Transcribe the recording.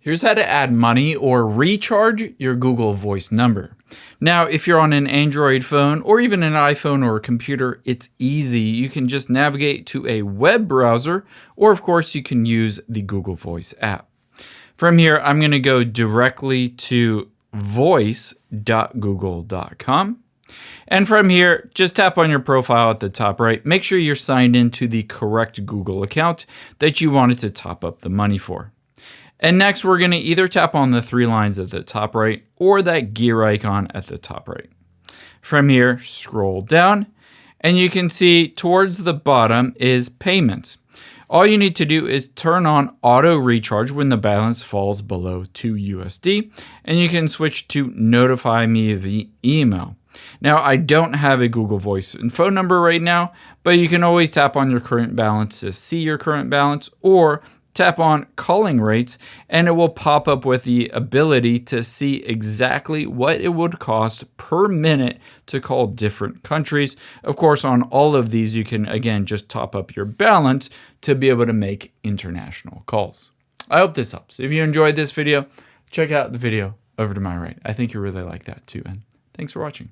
Here's how to add money or recharge your Google Voice number. Now, if you're on an Android phone or even an iPhone or a computer, it's easy. You can just navigate to a web browser, or of course, you can use the Google Voice app. From here, I'm going to go directly to voice.google.com. And from here, just tap on your profile at the top right. Make sure you're signed into the correct Google account that you wanted to top up the money for. And next, we're going to either tap on the three lines at the top right or that gear icon at the top right. From here, scroll down, and you can see towards the bottom is payments. All you need to do is turn on auto recharge when the balance falls below 2 USD, and you can switch to notify me via email. Now, I don't have a Google Voice and phone number right now, but you can always tap on your current balance to see your current balance, or tap on calling rates and it will pop up with the ability to see exactly what it would cost per minute to call different countries. Of course, on all of these, you can, again, just top up your balance to be able to make international calls. I hope this helps. If you enjoyed this video, check out the video over to my right. I think you'll really like that too. And thanks for watching.